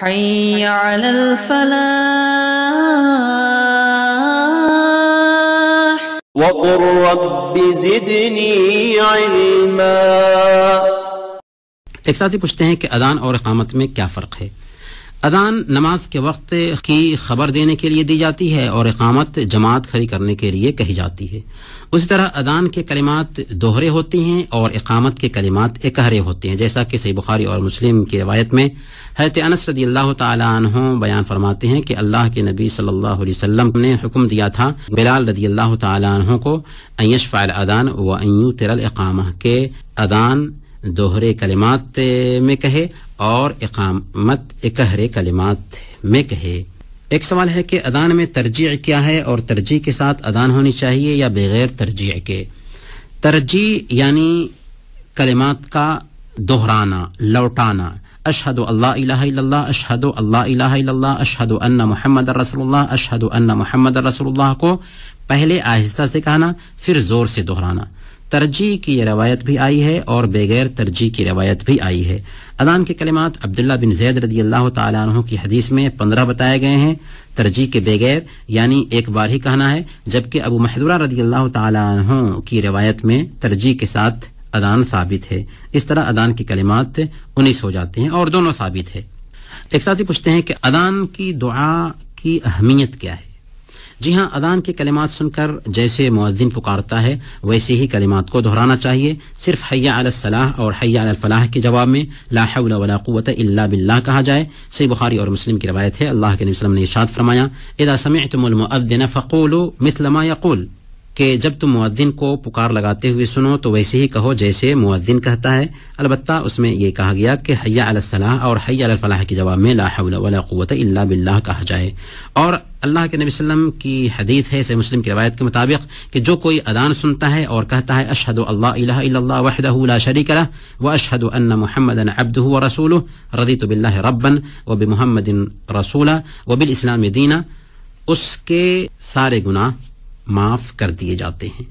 حي على الفلاح وقل رب زدنی علما۔ ایک ساتھی پوچھتے ہیں کہ اذان اور اقامت میں کیا فرق ہے؟ اذان نماز کے وقت کی خبر دینے کے لیے دی جاتی ہے اور اقامت جماعت کھڑی کرنے کے لیے کہی جاتی ہے۔ اسی طرح اذان کے کلمات دوہرے ہوتی ہیں اور اقامت کے کلمات اکہرے ہوتے ہیں، جیسا کہ صحیح بخاری اور مسلم کی روایت میں حضرت انس رضی اللہ تعالی عنہ بیان فرماتے ہیں کہ اللہ کے نبی صلی اللہ علیہ وسلم نے حکم دیا تھا بلال رضی اللہ تعالی عنہ کو ان یشفع الاذان و ان یوتر الاقامہ، کہ اذان دوہرے کلمات میں کہے اور اقامت اکہرے کلمات میں کہے۔ ایک سوال ہے کہ اذان میں ترجیع کیا ہے اور ترجیع کے ساتھ اذان ہونی چاہیے یا بغیر ترجیع کے؟ ترجیع یعنی کلمات کا دہرانا، لوٹانا، اشہد اللہ الہ الا اللہ، اشہد اللہ الہ الا اللہ، اشہد ان محمد رسول اللہ، اشہد ان محمد رسول اللہ کو پہلے آہستہ سے کہنا پھر زور سے دہرانا۔ ترجیع کی یہ روایت بھی آئی ہے اور بغیر ترجیع کی روایت بھی آئی ہے۔ اذان کے کلمات عبداللہ بن زید رضی اللہ تعالی عنہ کی حدیث میں 15 بتائے گئے ہیں ترجیع کے بغیر، یعنی ایک بار ہی کہنا ہے، جبکہ ابو محذورہ رضی اللہ تعالی عنہ کی روایت میں ترجیع کے ساتھ اذان ثابت ہے۔ اس طرح اذان کے کلمات 19 ہو جاتے ہیں اور دونوں ثابت ہے۔ ایک ساتھی پوچھتے ہیں کہ اذان کی دعا کی اہمیت کیا ہے؟ جی ہاں، اذان کے کلمات سن کر جیسے مؤذن پکارتا ہے ویسے ہی کلمات کو دہرانا چاہیے۔ صرف حی علی الصلاح اور حی علی الفلاح کے جواب میں لا حول ولا قوت الا باللہ کہا جائے۔ صحیح بخاری اور مسلم کی روایت ہے، اللہ کے نبی صلی اللہ علیہ وسلم نے ارشاد فرمایا اذا سمعتم المؤذن فقولوا مثل ما يقول، کہ جب تم مؤذن کو پکار لگاتے ہوئے سنو تو ویسے ہی کہو جیسے مؤذن کہتا ہے۔ البتہ اس میں یہ کہا گیا کہ حی علی الصلاح اور حی علی الفلاح کے جواب میں لا حول ولا قوت الا باللہ کہا جائے۔ اور اللہ کے نبی صلی اللہ علیہ وسلم کی حدیث ہے صحیح مسلم کی روایت کے مطابق کہ جو کوئی اذان سنتا ہے اور کہتا ہے اشہد اللہ الہ الا اللہ وحدہ لا شریک لہ واشہد ان محمدا عبدہ ورسولہ رضیت باللہ ربا وبمحمد رسولا وبالاسلام دینا، اس کے سارے گناہ معاف کر دیے جاتے ہیں۔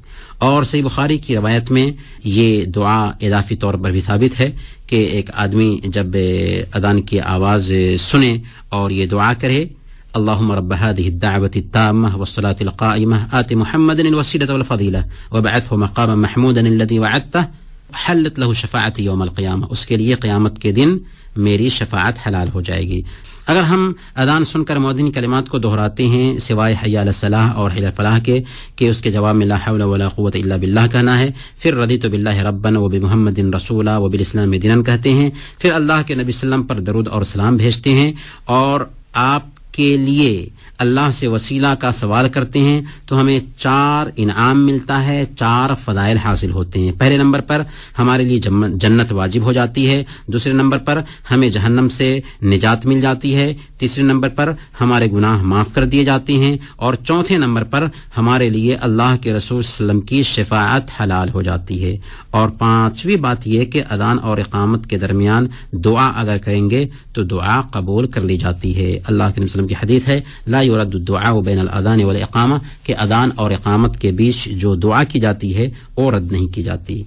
اور صحیح بخاری کی روایت میں یہ دعا اضافی طور پر بھی ثابت ہے کہ ایک آدمی جب اذان کی آواز سنے اور یہ دعا کرے اللهم رب هذه الدعوة التامة والصلاة القائمة آت محمد الوسيلة والفضيلة وابعثه مقاما محمودا الذي وعدته حلت له شفاعتي يوم القيامة، اس کے لیے قیامت کے دن میری شفاعت حلال ہو جائے گی۔ اگر ہم اذان سن کر مؤذن کلمات کو دہراتے ہیں سوائے حی علی الصلاح اور حی علی الفلاح کے کہ اس کے جواب میں لا حول ولا قوت الا باللہ کہنا ہے، پھر رضیت باللہ ربا وبمحمد رسولا وبالاسلام دینا کہتے ہیں، پھر اللہ کے نبی صلی اللہ علیہ وسلم پر درود اور سلام بھیجتے ہیں اور آپ کے لیے اللہ سے وسیلہ کا سوال کرتے ہیں تو ہمیں 4 انعام ملتا ہے، 4 فضائل حاصل ہوتے ہیں۔ پہلے نمبر پر ہمارے لیے جنت واجب ہو جاتی ہے، دوسرے نمبر پر ہمیں جہنم سے نجات مل جاتی ہے، تیسرے نمبر پر ہمارے گناہ معاف کر دیے جاتے ہیں اور چوتھے نمبر پر ہمارے لیے اللہ کے رسول صلی اللہ علیہ وسلم کی شفاعت حلال ہو جاتی ہے۔ اور 5ویں بات یہ کہ اذان اور اقامت کے درمیان دعا اگر کریں گے تو دعا قبول کر لی جاتی ہے۔ اللہ کے نبی صلی اللہ علیہ وسلم کی حدیث ہے لا یرد الدعاء بین الاذان والاقامہ، کہ اذان اور اقامت کے بیچ جو دعا کی جاتی ہے وہ رد نہیں کی جاتی۔